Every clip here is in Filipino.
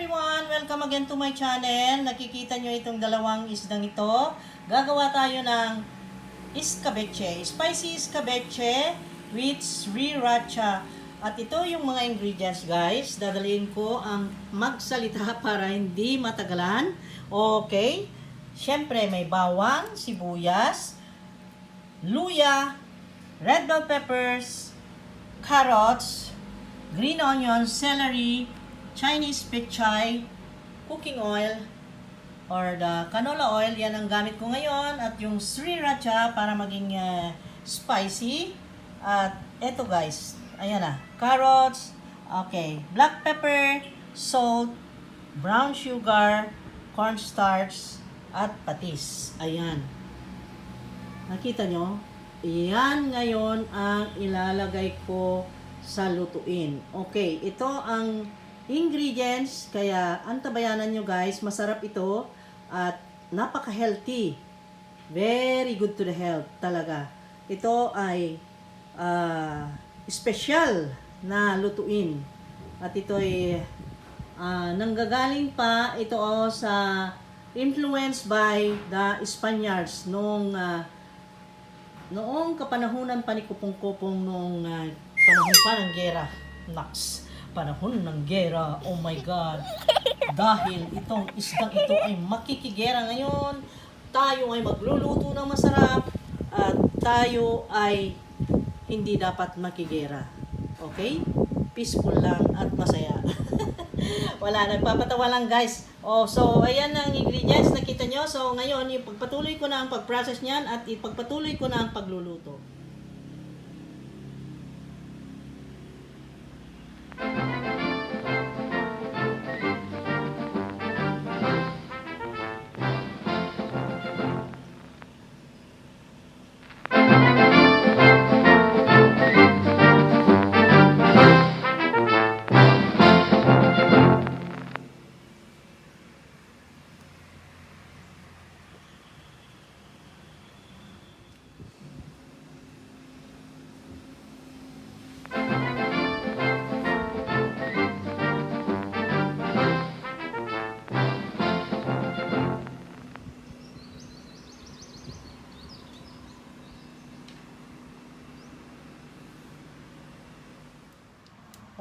everyone! Welcome again to my channel. Nakikita nyo itong dalawang isdang ito. Gagawa tayo ng escabeche. Spicy escabeche with sriracha. At ito yung mga ingredients guys. Dadalhin ko ang magsalita para hindi matagalan. Okay. Siyempre may bawang, sibuyas, luya, red bell peppers, carrots, green onions, celery, Chinese pechay, cooking oil, or the canola oil, yan ang gamit ko ngayon. At yung sriracha para maging spicy. At eto guys, ayan na, carrots, okay, black pepper, salt, brown sugar, cornstarch, at patis. Ayan. Nakita nyo? Yan ngayon ang ilalagay ko sa lutuin. Okay, ito ang ingredients, kaya antabayanan nyo guys, masarap ito at napaka-healthy. Very good to the health talaga. Ito ay special na lutuin. At ito ay nanggagaling pa ito sa influenced by the Spaniards noong kapanahunan pa ni Kupong-Kupong noong panahon pa ng gera. Naks, panahon ng gera, oh my God. Dahil itong isdang ito ay makikigera ngayon, tayo ay magluluto ng masarap at tayo ay hindi dapat makigera. Okay? Peaceful lang at masaya. Wala, nagpapatawa lang guys. Oh, so ayan ang ingredients, nakita nyo. So ngayon, ipagpatuloy ko na ang pag-process niyan at ipagpatuloy ko na ang pagluluto.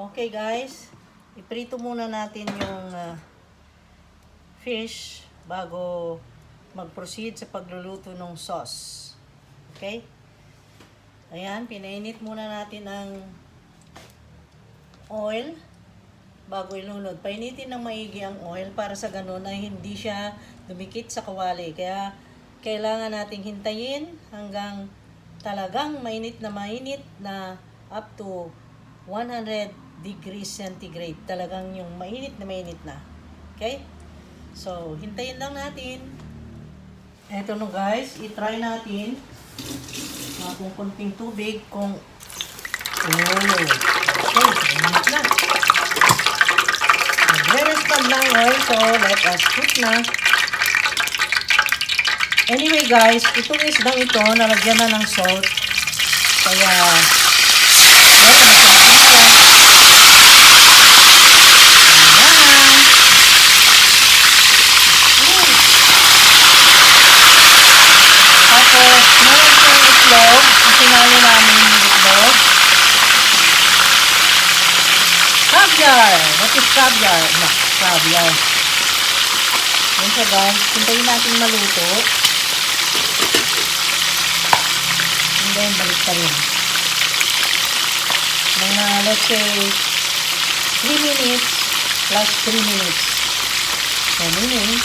Okay guys, iprito muna natin yung fish bago mag-proceed sa pagluluto ng sauce. Okay? Ayan, pinainit muna natin ang oil bago ilunod. Painitin ng maigi ang oil para sa ganun ay hindi siya dumikit sa kawali. Kaya kailangan nating hintayin hanggang talagang mainit na up to 100 degrees centigrade. Talagang yung mainit na. Okay? So, hintayin lang natin. Eto no guys, i-try natin. Kung kunting tubig, kung okay, mainit na. Nagre-respond lang oil, so let us cook na. Anyway guys, itong isdang ito, nalagyan na ng salt. Kaya, eto na, sinali namin yung itlog. Caviar! What is caviar? Caviar. Yan siya guys. Hintayin natin maluto. And then, balik pa rin. Mga, let's say, 3 minutes plus 3 minutes. So, meaning,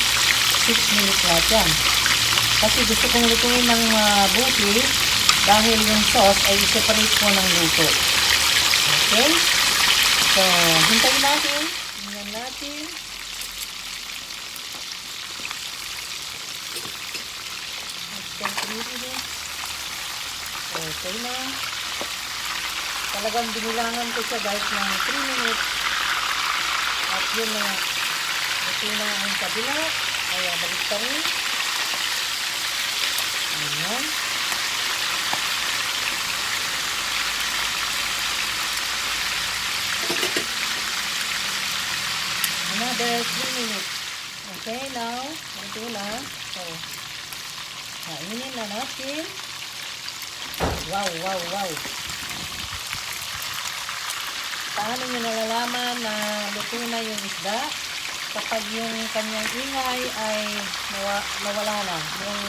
6 minutes lahat yan. Kasi gusto kong lutuin ng buti dahil yung sauce ay i-separate ko ng luto. Okay? So, hintayin natin. Hintayin natin. At 10 minutes. Okay na. Talagang binilangan ko siya guys ng 3 minutes. At yun na. Ito na ang kabila. Kaya balik pa rin. Ayan. Another 3 minutes. Okay, now, ito na. So, kainin na natin. Wow, wow, wow. Paano nyo nalalaman na luto na yung isda? Kapag yung kanyang ingay ay nawala na. Yung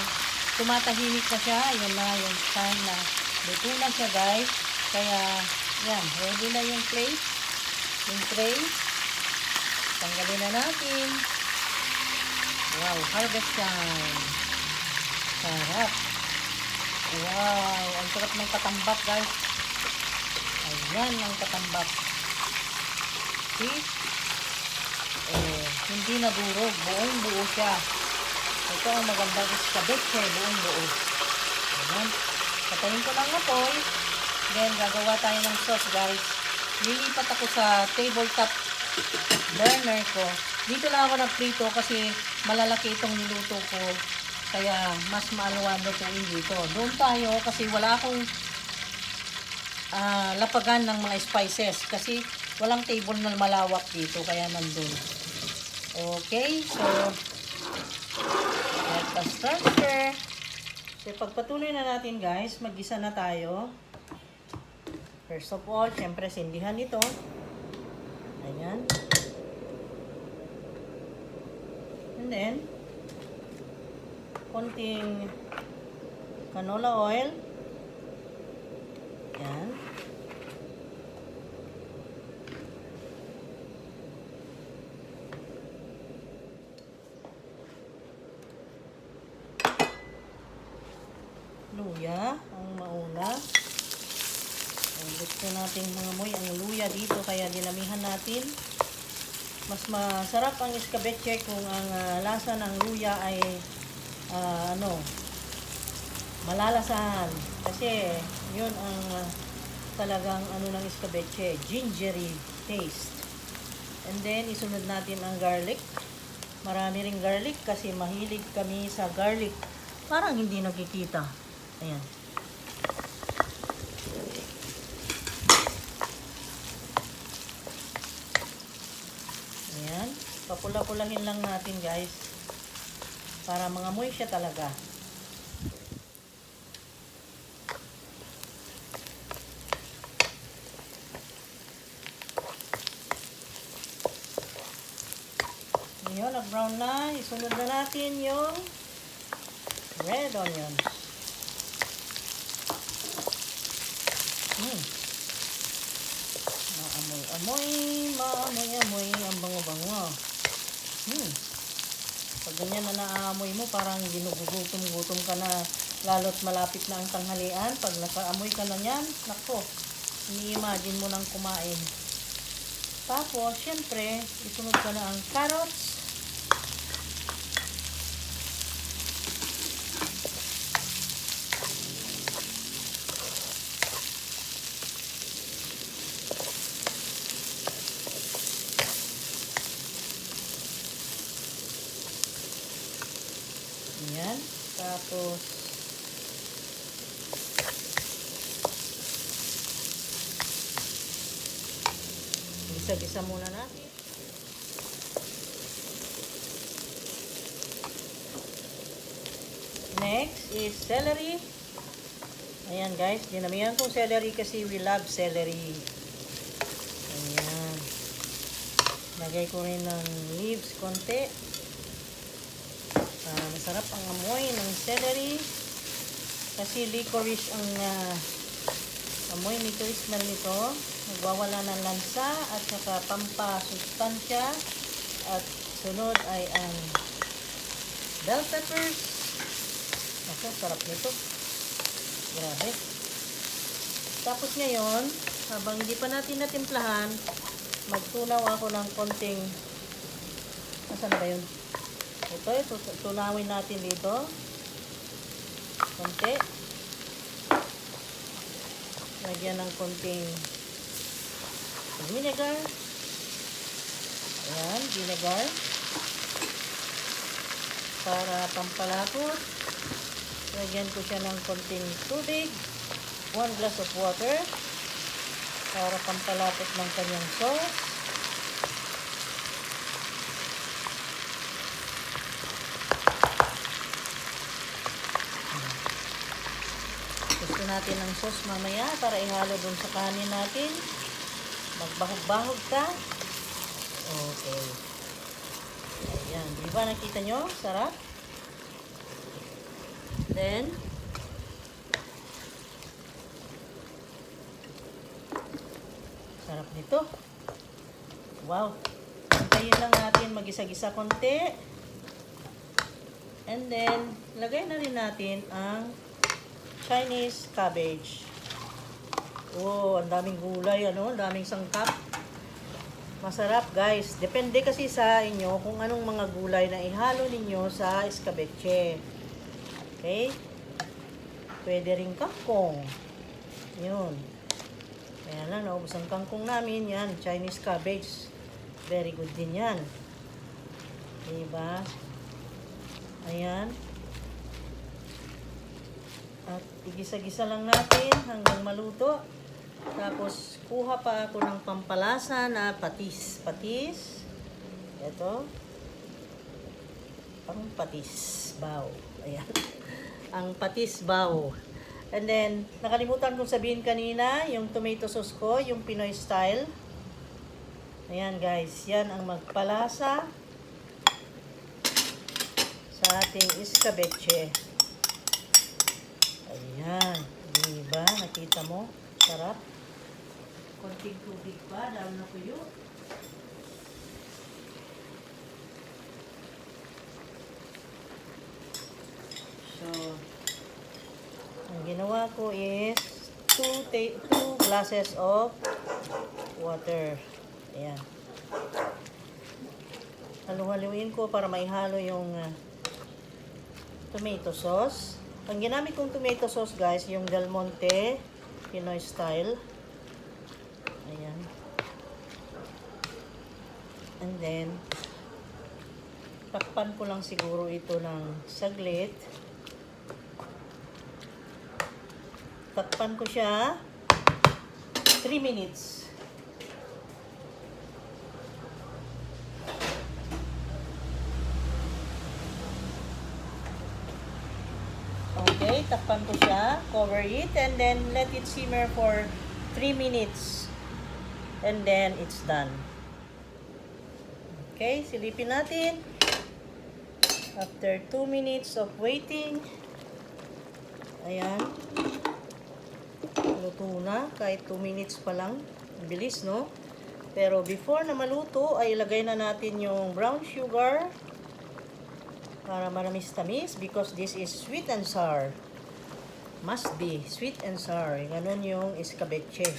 tumatahimik na siya, yun na yung time na luto na siya, guys. Kaya, yan, ready na yung plate, yung tray. Tanggalin na natin. Wow, harvest time. Sarap. Wow, ang sarap ng katambak, guys. Ayan ang katambak. See? Hindi nadurog. Buong buo siya. Ito ang magandang escabeche. Buong buo. Ayan. Patayin ko lang na po. Then, gagawa tayo ng sauce, guys. Lilipat ako sa tabletop burner ko. Dito lang ako nagprito kasi malalaki itong niluto ko. Kaya, mas maaluan lutuin dito. Doon tayo kasi wala akong lapagan ng mga spices. Kasi, walang table na malawak dito. Kaya, nandun. Okay, so, let us transfer. So, pagpatuloy na natin, guys. Mag-gisa na tayo. First of all, syempre, sindihan ito. Ayan. And then, konting canola oil. Ayan. Luya, ang mauna. Gusto nating mangamoy ang luya dito, kaya dinamihan natin. Mas masarap ang escabeche kung ang lasa ng luya ay malalasahan. Kasi yun ang talagang ng escabeche, gingery taste. And then isunod natin ang garlic. Marami ring garlic kasi mahilig kami sa garlic. Parang hindi nakikita. Ayan. Ayan. Papula-pulahin lang natin, guys. Para mangamoy siya talaga. Ngayon, nag-brown na. Isunod na natin yung red onions. Maamoy ang bango-bango. Pag ganyan na naaamoy mo, parang ginugutom-gutom ka na, lalo't malapit na ang tanghalian. Pag nakaamoy ka na yan, nako, ini-imagine mo nang kumain. Tapos, syempre, isunod ka na ang carrots. Ayan. Tapos, gisa-gisa muna natin. Next is celery. Ayan, guys, dinamihan kong celery kasi we love celery. Ayan. Lagay ko rin ng leaves konti. Masarap ang amoy ng celery kasi licorice ang amoy nito, smell nito. Nagwawala ng lansa at saka pampasustansya. At sunod ay ang bell peppers. Ako, sarap nito. Grabe. Tapos ngayon, habang hindi pa natin natimplahan, magtunaw ako ng konting, asan ba yun? Ito, tunawin natin dito. Konti. Lagyan ng konting vinegar. Ayan, vinegar. Para pampalapot. Lagyan ko siya ng konting tubig. 1 glass of water. Para pampalapot ng kanyang sauce. natin ng sauce mamaya para ihalo dun sa kanin natin. Magbahog-bahog ka. Okay. Ayan. Di ba nakita nyo? Sarap. Then, sarap nito. Wow. Hintayin lang natin mag-isa-gisa konti. And then, lagay na rin natin ang Chinese cabbage. Oh, ang daming gulay, ano? Ang daming sangkap. Masarap, guys. Depende kasi sa inyo kung anong mga gulay na ihalo ninyo sa escabeche. Okay? Pwede rin kangkong. Yun. Kaya lang, naubos ang kangkong namin. Yan, Chinese cabbage. Very good din yan. Diba? Ayan. At igisa-gisa lang natin hanggang maluto. Tapos, kuha pa ako ng pampalasa na patis. Patis. Ito. Ang patis. Bao. Ayan. Ang patis bao. And then, nakalimutan kong sabihin kanina, yung tomato sauce ko, yung Pinoy style. Ayan guys, yan ang magpalasa sa ating escabeche. Ayan, diba? Nakita mo? Sarap. Konting tubig pa, dahil na tuyo. So, ang ginawa ko is 2 glasses of water. Ayan. Halu-haluin ko para maihalo yung tomato sauce. Ang ginamit kong tomato sauce, guys, yung Del Monte Pinoy style. Ayan. And then, takpan ko lang siguro ito ng saglit. Takpan ko siya 3 minutes. Okay, takpan ko siya. Cover it and then let it simmer for 3 minutes. And then it's done. Okay, silipin natin. After 2 minutes of waiting, ayan. Luto na, kahit 2 minutes pa lang. Bilis, no? Pero before na maluto, ay ilagay na natin yung brown sugar para manamis-tamis because this is sweet and sour. Must be sweet and sour. Ganon yung escabeche.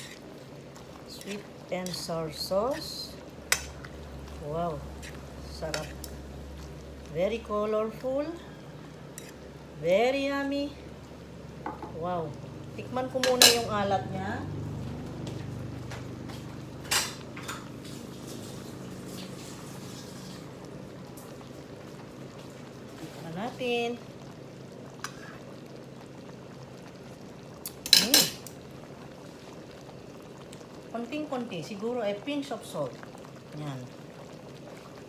Sweet and sour sauce. Wow. Sarap. Very colorful. Very yummy. Wow. Tikman ko muna yung alat niya. Tikman natin. Konting-konti. Siguro a pinch of salt. Yan.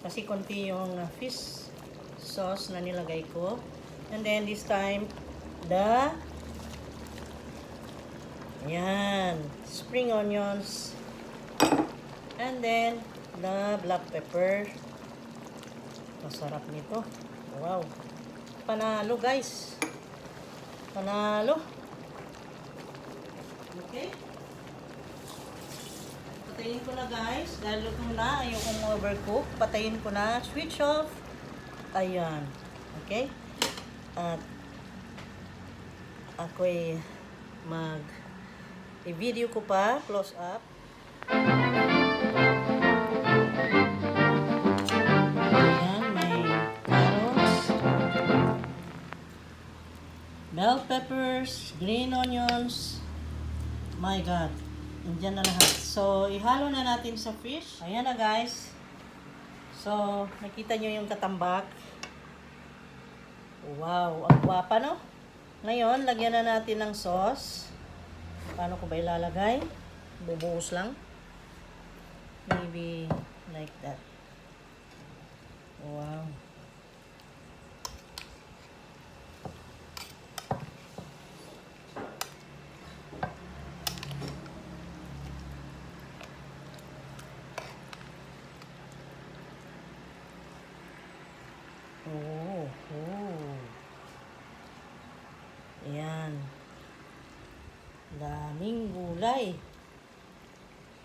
Kasi konti yung fish sauce na nilagay ko. And then this time, yan, spring onions. And then, the black pepper. Masarap nito. Wow. Panalo, guys. Panalo. Okay. Patayin ko na, guys. Dahil luto na, ayokong overcook. Patayin ko na. Switch off. Ayan. Okay. At ako'y i-video ko pa. Close up. Ayan. May carrots. Bell peppers. Green onions. My God. Nandiyan na lahat. So, ihalo na natin sa fish. Ayan na, guys. So, nakita nyo yung katambak. Wow, ang gwapa, no? Ngayon, lagyan na natin ng sauce. Paano ko ba ilalagay? Bubuhos lang. Maybe like that. Wow.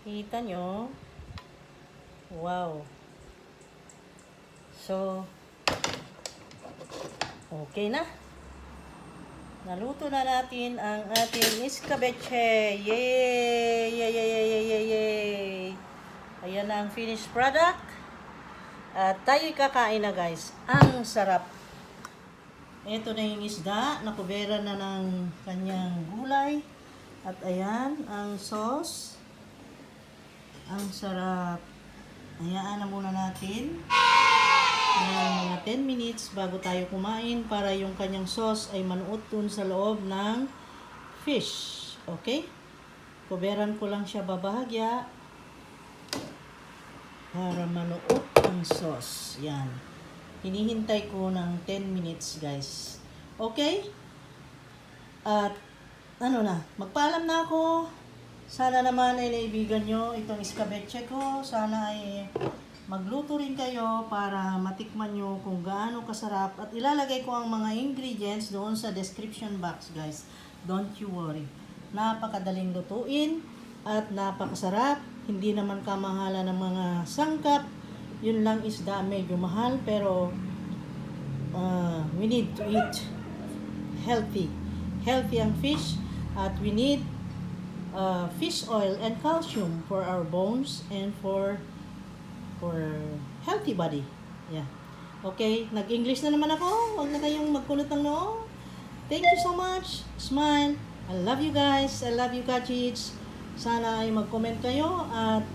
Kita nyo? Wow. So, okay na. Naluto na natin ang ating escabeche. Yay! Yay, yay, yay, yay, yay, yay. Ayan na ang finished product. At tayo'y kakain na, guys. Ang sarap. Ito na yung isda. Nakubera na ng kanyang gulay. At ayan, ang sauce. Ang sarap. Hayaan na muna natin ng mga 10 minutes bago tayo kumain para yung kanyang sauce ay manuot dun sa loob ng fish. Okay? Kuberan ko lang siya babahagya para manuot ang sauce. Yan. Hinihintay ko ng 10 minutes, guys. Okay? At ano na, magpaalam na ako. Sana naman ay naibigan nyo itong escabeche ko. Sana ay magluto rin kayo para matikman nyo kung gaano kasarap. At ilalagay ko ang mga ingredients doon sa description box, guys. Don't you worry. Napakadaling lutuin at napakasarap. Hindi naman kamahalan ng mga sangkap. Yun lang isda, medyo mahal. Pero we need to eat healthy. Healthy ang fish. At we need fish oil and calcium for our bones and for healthy body. Yeah. Okay, nag-English na naman ako. Huwag na kayong magkulot ng noo. Thank you so much. Smile. I love you guys. I love you, Kachits. Sana ay mag-comment kayo at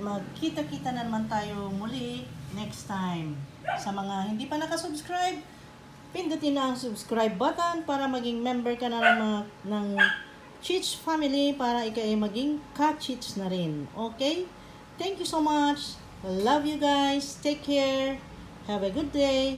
magkita-kita na naman tayo muli next time. Sa mga hindi pa nakasubscribe, pindutin na ang subscribe button para maging member ka na ng Chits family para ikaw ay maging ka-Chits na rin. Okay? Thank you so much. Love you guys. Take care. Have a good day.